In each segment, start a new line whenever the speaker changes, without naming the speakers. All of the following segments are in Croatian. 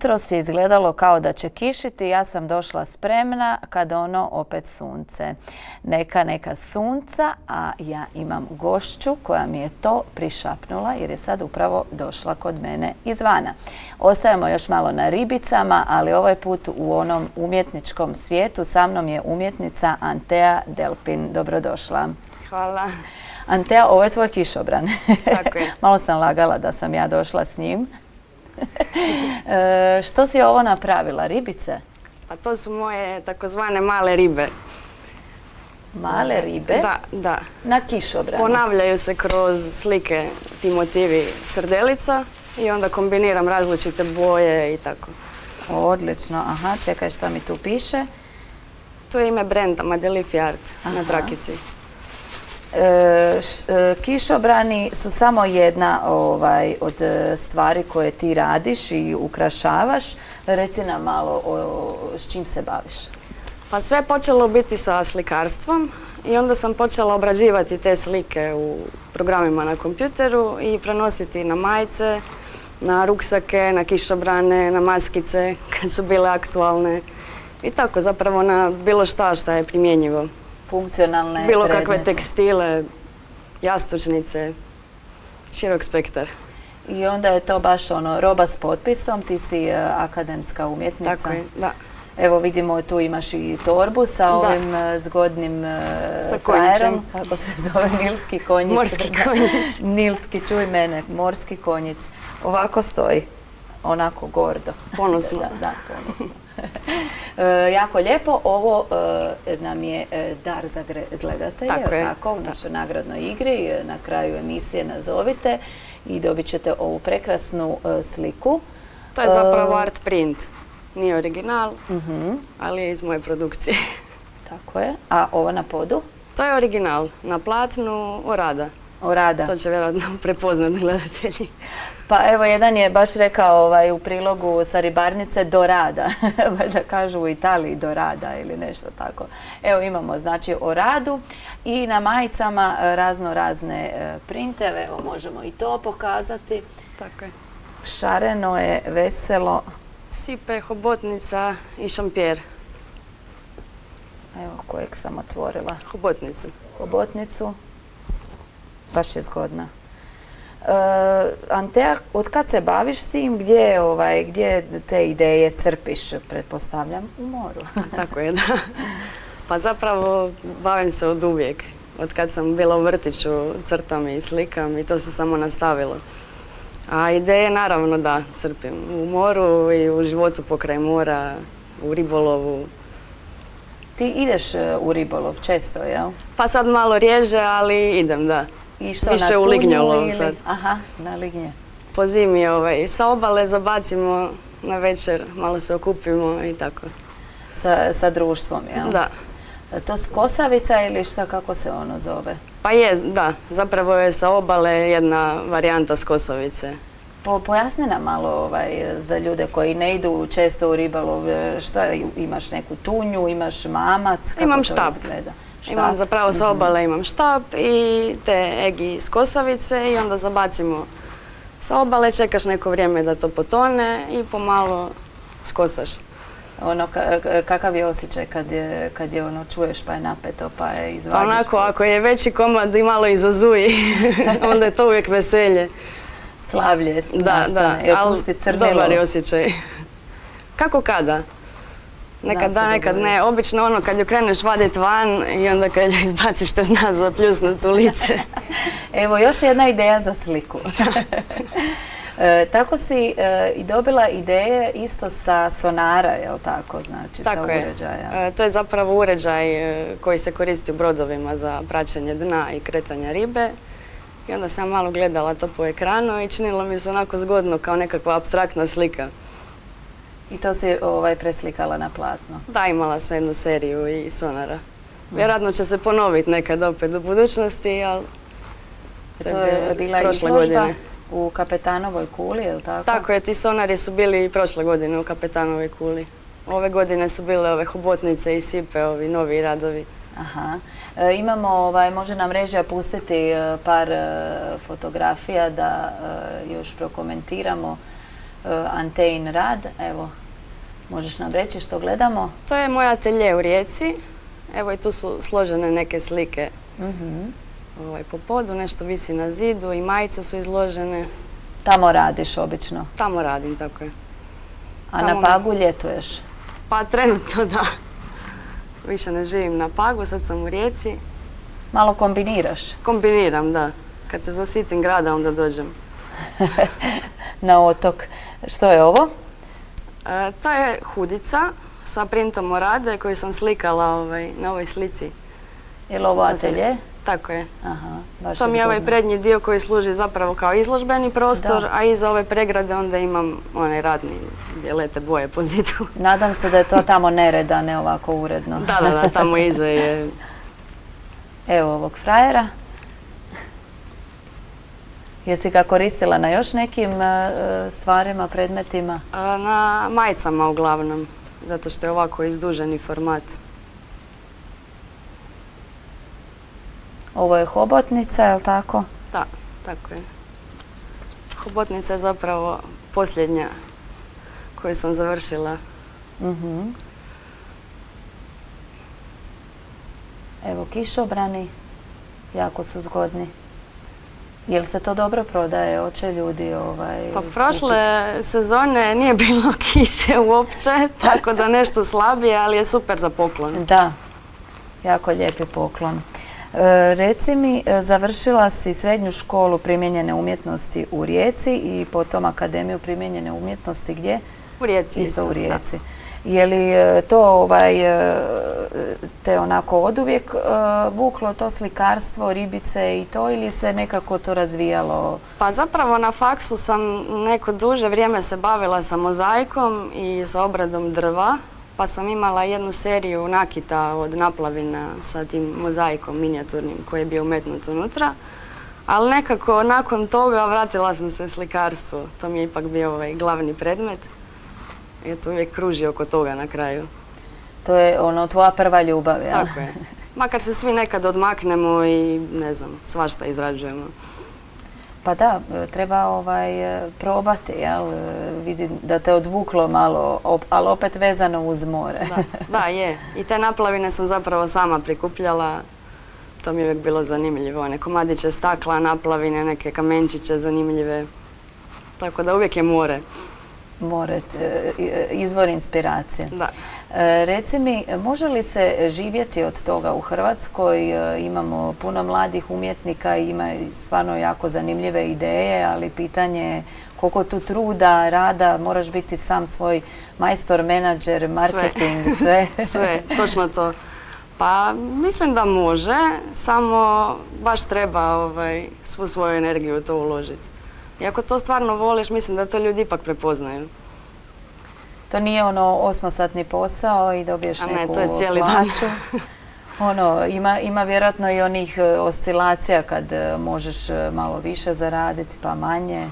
jutros je izgledalo kao da će kišiti. Ja sam došla spremna kad opet sunce. Neka sunca, a ja imam gošću koja mi je to prišapnula jer je sad upravo došla kod mene izvana. Ostajemo još malo na ribicama, ali ovaj put u onom umjetničkom svijetu. Sa mnom je umjetnica Antea Delpin. Dobrodošla.
Hvala.
Antea, ovo je tvoj kišobran.
Tako je.
Malo sam lagala da sam ja došla s njim. Što si ovo napravila? Ribice?
Pa to su moje takozvane male ribe.
Male ribe?
Da.
Na kišobranu?
Ponavljaju se kroz slike ti motivi srdelica i onda kombiniram različite boje i tako.
Odlično. Aha, čekaj šta mi tu piše.
To je ime brenda Madelifi Art na trakici.
Kišobrani su samo jedna od stvari koje ti radiš i ukrašavaš. Reci nam malo s čim se baviš.
Pa sve je počelo biti sa slikarstvom i onda sam počela obrađivati te slike u programima na kompjuteru i prenositi na majice, na ruksake, na kišobrane, na maskice kad su bile aktualne i tako zapravo na bilo šta je primjenjivo.
Funkcionalne
bilo
predmete.
Kakve tekstile, jastučnice, širok spektar.
I onda je to baš roba s potpisom, ti si akademska umjetnica.
Tako je, da.
Evo vidimo tu imaš i torbu sa ovim zgodnim frajerom, kako se zove, nilski konjic.
Morski konjic.
Nilski, čuj mene, morski konjic. Ovako stoji, onako gordo.
Ponosno.
Da, ponosno. Jako lijepo. Ovo nam je dar za gledatelje, tako, u našoj nagradnoj igri. Na kraju emisije nazovite i dobit ćete ovu prekrasnu sliku.
To je zapravo art print. Nije original, ali je iz moje produkcije.
Tako je. A ovo na podu?
To je original. Na platnu Orada.
Orada.
To će vjerojatno prepoznati gledatelji.
Pa evo, jedan je baš rekao u prilogu sa ribarnice do rada. Valjda kažu u Italiji do rada ili nešto tako. Evo imamo znači Oradu i na majicama razne printeve. Evo možemo i to pokazati.
Tako je.
Šareno je, veselo.
Sipe, hobotnica i šampjer.
Evo kojeg sam otvorila.
Hobotnicu.
Hobotnicu. Baš je zgodna. Antea, od kad se baviš s tim, gdje te ideje crpiš, pretpostavljam, u moru?
Tako je, da. Pa zapravo bavim se od uvijek. Od kad sam bila u vrtiću, crtam i slikam i to se samo nastavilo. A ideje naravno da crpim u moru i u životu pokraj mora, u ribolovu.
Ti ideš u ribolov često, jel?
Pa sad malo rjeđe, ali idem, da. Više u lignjolov sad.
Aha, na lignje.
Po zimi sa obale zabacimo na večer, malo se okupimo i tako.
Sa društvom, jel?
Da.
To skosavica ili šta, kako se ono zove?
Pa je, da. Zapravo je sa obale jedna varijanta skosavice.
Pojasni nam malo za ljude koji ne idu često u ribolov. Šta, imaš neku tunju, imaš mamac?
Imam štap. Imam zapravo sa obale imam štap i te egi s kosavice i onda zabacimo sa obale, čekaš neko vrijeme da to potone i pomalo skosaš.
Kakav je osjećaj kad je čuješ pa je napeto pa je izvadiš?
Pa onako, ako je veći komad i malo izazuji, onda je to uvijek veselje.
Slavlje nastane,
ali dobar je osjećaj. Kako kada? Nekad da, nekad ne. Obično kad ju kreneš vaditi van i onda kad ju izbaciš te zna zapljusnut u lice.
Evo još jedna ideja za sliku. Tako si i dobila ideje isto sa sonara, jel tako? Znači sa uređaja.
Tako je. To je zapravo uređaj koji se koristi u brodovima za praćenje dna i kretanja ribe. I onda sam malo gledala to po ekranu i činilo mi se onako zgodno kao nekakva apstraktna slika.
I to si preslikala na platno?
Da, imala sam jednu seriju i sonara. Vjerojatno će se ponoviti nekad opet u budućnosti, ali
to je bila izložba u Kapetanovoj kuli, je li tako?
Tako je, ti sonari su bili i prošle godine u Kapetanovoj kuli. Ove godine su bile ove hobotnice i sipe, ovi novi radovi.
Aha. Imamo, može nam režija pustiti par fotografija da još prokomentiramo Antein rad. Evo, možeš nam reći što gledamo?
To je moj atelje u Rijeci. Evo i tu su složene neke slike po podu, nešto visi na zidu i majice su izložene.
Tamo radiš obično?
Tamo radim, tako je.
A na Pagu ljetuješ?
Pa trenutno da. Više ne živim na Pagu, sad sam u Rijeci.
Malo kombiniraš?
Kombiniram, da. Kad se zasitim grada, onda dođem.
Na otok. Što je ovo?
To je hudica sa printom orade koju sam slikala na ovoj slici.
Je li ovo atelje?
Tako je.
Aha, baš
to mi je ovaj prednji dio koji služi zapravo kao izložbeni prostor, a iza ove pregrade onda imam onaj radni gdje lete boje po zidu.
Nadam se da je to tamo nered, a ne ovako uredno.
Da, tamo iza je.
Evo ovog frajera. Jesi ga koristila na još nekim stvarima, predmetima?
Na majicama uglavnom, zato što je ovako izduženi format.
Ovo je hobotnica, je li tako?
Da, tako je. Hobotnica je zapravo posljednja koju sam završila.
Evo kišobrani, jako su zgodni. Je li se to dobro prodaje? Hoće ljudi
Pa prošle sezone nije bilo kiše uopće, tako da nešto slabije, ali je super za poklon.
Da, jako lijepi poklon. Reci mi, završila si srednju školu primijenjene umjetnosti u Rijeci i potom Akademiju primijenjene umjetnosti gdje?
U Rijeci.
Isto u Rijeci. Je li to te onako oduvijek vuklo to slikarstvo, ribice i to, ili se nekako to razvijalo?
Pa zapravo na faksu sam neko duže vrijeme se bavila sa mozaikom i sa obradom drva. Pa sam imala jednu seriju nakita od naplavina sa tim mozaikom minijaturnim koji je bio umetnut unutra. Ali nekako nakon toga vratila sam se slikarstvu. To mi je ipak bio glavni predmet. I to uvijek kruži oko toga na kraju.
To je tvoja prva ljubav, jel?
Tako je. Makar se svi nekad odmaknemo i ne znam, svašta izrađujemo.
Pa da, treba probati, jel? Vidim da te odvuklo malo, ali opet vezano uz more.
Da, je. I te naplavine sam zapravo sama prikupljala. To mi je uvijek bilo zanimljivo. One komadiće stakla, naplavine, neke kamenčiće zanimljive. Tako da uvijek je more.
More, izvor inspiracije.
Da.
Reci mi, može li se živjeti od toga u Hrvatskoj? Imamo puno mladih umjetnika i ima stvarno jako zanimljive ideje, ali pitanje je koliko tu truda, rada, moraš biti sam svoj majstor, menadžer, marketing, sve.
Sve, točno to. Pa mislim da može, samo baš treba svu svoju energiju u to uložiti. I ako to stvarno voliš, mislim da to ljudi ipak prepoznaju.
To nije 8-satni posao i dobiješ neku
to je cijeli dan.
Ima vjerojatno i onih oscilacija kad možeš malo više zaraditi pa manje.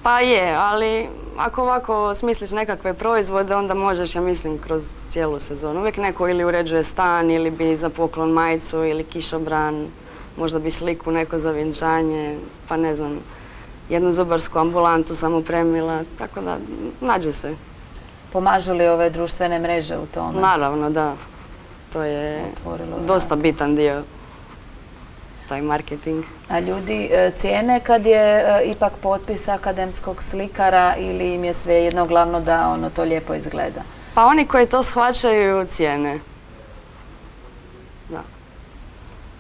Pa je, ali ako ovako smisliš nekakve proizvode, onda možeš, ja mislim, kroz cijelu sezonu. Uvijek neko ili uređuje stan, ili bi za poklon majicu, ili kišobran, možda bi sliku neko za vjenčanje, pa ne znam, jednu zubarsku ambulantu sam upremila, tako da nađe se.
Pomažu li ove društvene mreže u tome?
Naravno, da. To je dosta bitan dio, taj marketing.
A ljudi cijene kad je ipak potpis akademskog slikara ili im je svejedno glavno da to lijepo izgleda?
Pa oni koji to shvaćaju cijene. Da.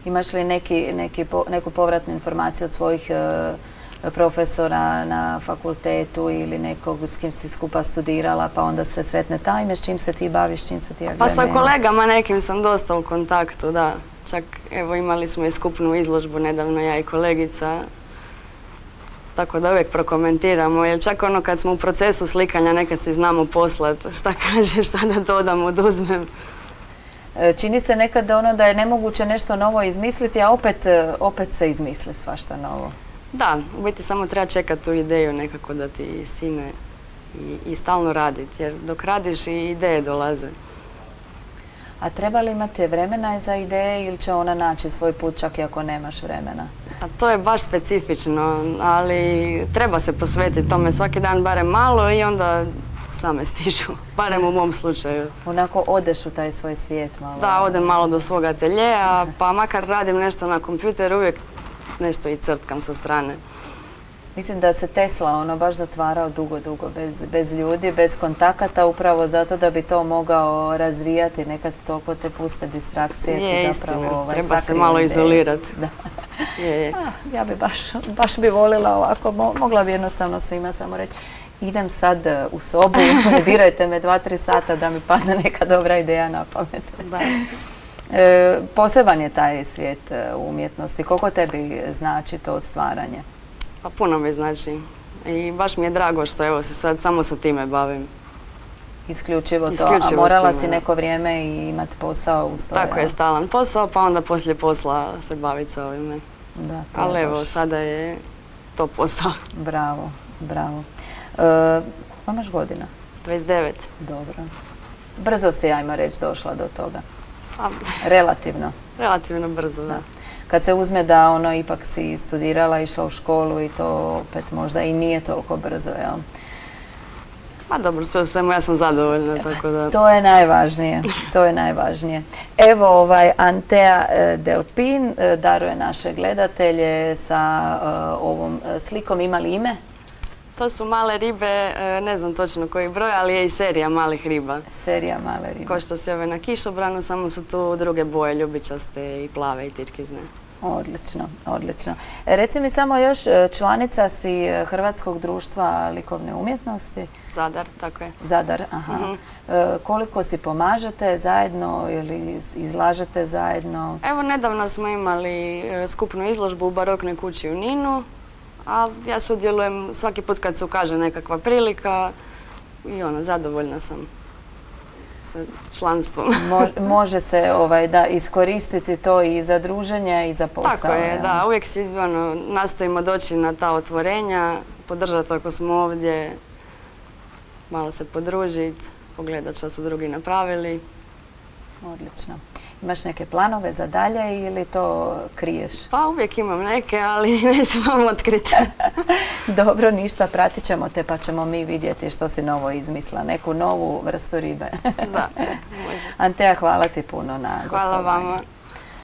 Imaš li neku povratnu informaciju od svojih profesora na fakultetu ili nekog s kim si skupa studirala, pa onda se sretnete, ajme, s čim se ti baviš, s čim se ti
Pa sa kolegama nekim sam dosta u kontaktu, da. Čak, evo, imali smo i skupnu izložbu nedavno, ja i kolegica. Tako da uvijek prokomentiramo, jer čak kad smo u procesu slikanja nekad si znamo poslati šta kaže, šta da dodam, oduzmem.
Čini se nekad da je nemoguće nešto novo izmisliti, a opet se izmisli svašta novo.
Da, u biti samo treba čekati tu ideju nekako da ti sine i stalno raditi, jer dok radiš i ideje dolaze.
A treba li imati vremena za ideje ili će ona naći svoj put čak i ako nemaš vremena?
A to je baš specifično, ali treba se posvetiti tome svaki dan barem malo i onda same stižu, barem u mom slučaju.
Onako odeš u taj svoj svijet malo?
Da, odem malo do svog ateljeja, pa makar radim nešto na kompjuteru, uvijek nešto i crtkam sa strane.
Mislim da se Tesla baš zatvarao dugo, bez ljudi, bez kontakata, upravo zato da bi to mogao razvijati. Nekad toliko te puste distrakcije.
Je, istina. Treba se malo izolirati.
Ja bi baš bi volila ovako, mogla bi jednostavno svima samo reći idem sad u sobu, dirajte me 2-3 sata da mi padne neka dobra ideja na pamet. Poseban je taj svijet umjetnosti. Koliko tebi znači to stvaranje?
Pa puno mi znači. I baš mi je drago što evo se sad samo sa time bavim.
Isključivo to, a morala si neko vrijeme i imati posao uz to.
Tako je, stalan posao, pa onda poslije posla se baviti sa ovime. Ali evo, sada je to posao.
Bravo, bravo. Imaš godina?
29.
Dobro. Brzo si, ajmo reći, došla do toga. Relativno.
Relativno brzo, da.
Kad se uzme da ipak si studirala, išla u školu i to opet možda i nije toliko brzo, jel?
Pa dobro, sve u svemu ja sam zadovoljna, tako da...
To je najvažnije, to je najvažnije. Evo, Antea Delpin daruje naše gledatelje sa ovom slikom. Ima li ime?
To su male ribe, ne znam točno koji broj, ali je i serija malih riba.
Serija male ribe.
Ko što se ove na kišobranu, samo su tu druge boje, ljubičaste i plave i turkizne.
Odlično, odlično. Reci mi samo još, članica si Hrvatskog društva likovne umjetnosti?
Zadar, tako je.
Zadar, aha. Koliko si pomažete zajedno ili izlažete zajedno?
Evo, nedavno smo imali skupnu izložbu u baroknoj kući u Ninu. A ja sudjelujem svaki put kad se ukaže nekakva prilika i zadovoljna sam sa članstvom.
Može se iskoristiti to i za druženje i za posao.
Tako je, da. Uvijek si nastojimo doći na ta otvorenja, podržati ako smo ovdje, malo se podružiti, pogledati što su drugi napravili.
Odlično. Imaš neke planove za dalje ili to kriješ?
Pa uvijek imam neke, ali neću vam otkriti.
Dobro, ništa, pratit ćemo te pa ćemo mi vidjeti što si novo izmisla, neku novu vrstu ribe.
Da, može.
Antea, hvala ti puno na gostovanju.
Hvala vama.